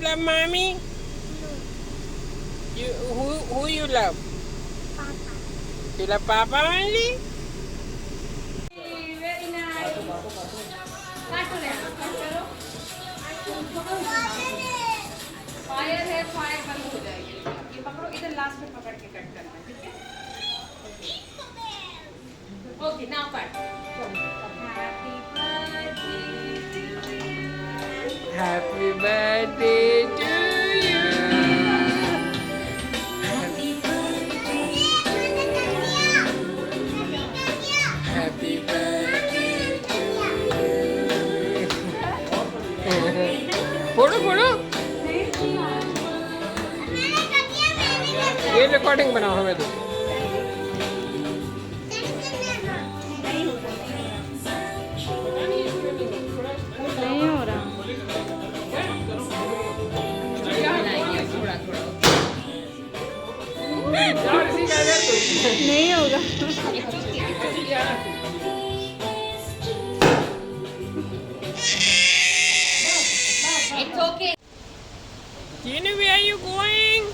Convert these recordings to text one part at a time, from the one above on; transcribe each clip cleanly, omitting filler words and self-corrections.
love mommy? Who you love? Papa. You love Papa only? Very nice. Fire है, fire बंद हो जाएगी। ये पकड़ो, इधर लास्ट में पकड़ के कट करना, ठीक है? Okay, now cut. Happy birthday to you. Happy birthday to you. Happy birthday. Happy birthday to you. फोड़ो फोड़ो। ये रिकॉर्डिंग बनाओ हमें तो। नहीं हो रहा। नहीं होगा। It's okay. Tina, where are you going?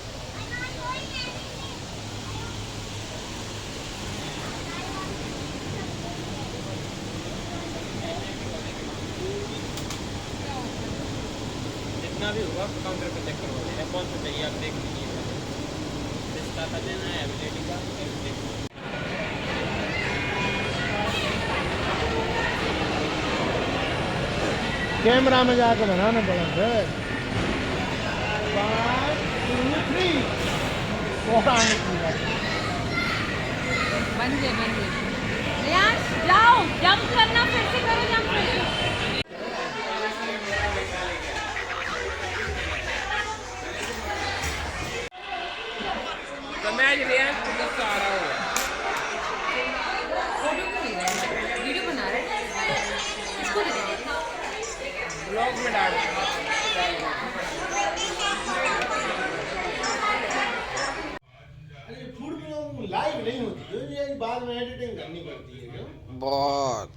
जितना भी होगा काउंटर पे चेक करवाइए कौन सा चाहिए आप देख लीजिए रिश्ता का देना है एबिलिटी का कैमरा में जाकर बनाना पड़ा सर 1 2 3 बंदे यार जाओ जंप करना फिर से करो जंप तो मैं आज रियाज को गुस्सा आ रहा हूँ। वीडियो बना रहे इसको दे दे ब्लॉग में डाल फूड लाइव नहीं होती जो ये बाद में एडिटिंग करनी पड़ती है क्यों बहुत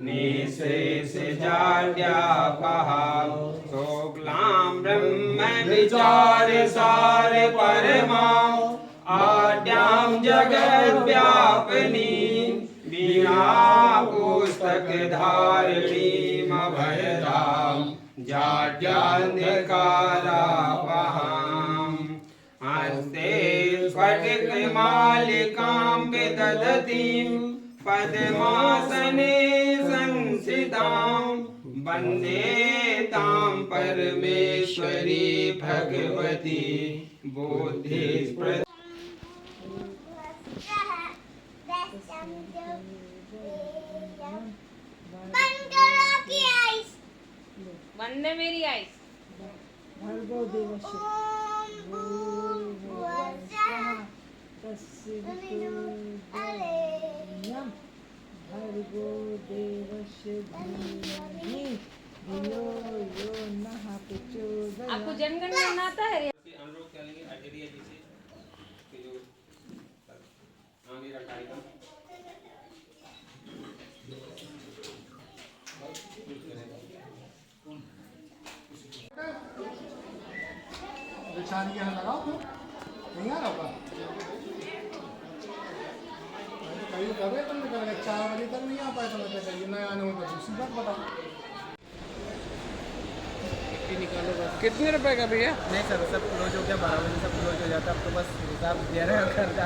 निशेष जाड्यापहां शुक्लां ब्रह्म विचार सार परमां आद्यां जगद्व्यापिनीं वीणा पुस्तक धारिणीं अभयदां जाड्यान्धकारापहां हस्ते स्फटिकमालिकां विदधतीं पद्मासने संस्थितां वन्दे तां परमेश्वरी भगवती बुद्धिस्प्रद वंदे मेरी आइस भर्गो देवस्य भर्गो देवस्य धीमहि धियो यो नः प्रचोदयात्। आपको जनगणना आता है? अनुरोध करेंगे आचार्य जी से कि जो आगे का कार्यक्रम बिछाने के यहाँ लगाओ तो नहीं आ रहा होगा कहीं कर रहे तुमने कर 4 बजे तक नहीं आ पाए तो मैं कहिए नया आने हो तो दूसरी बात बताओ निकालो बस। कितने रुपए का भैया? नहीं सर सब क्लोज हो गया 12 बजे सब क्लोज हो जाता है अब तो बस हिसाब दे रहे हो घर का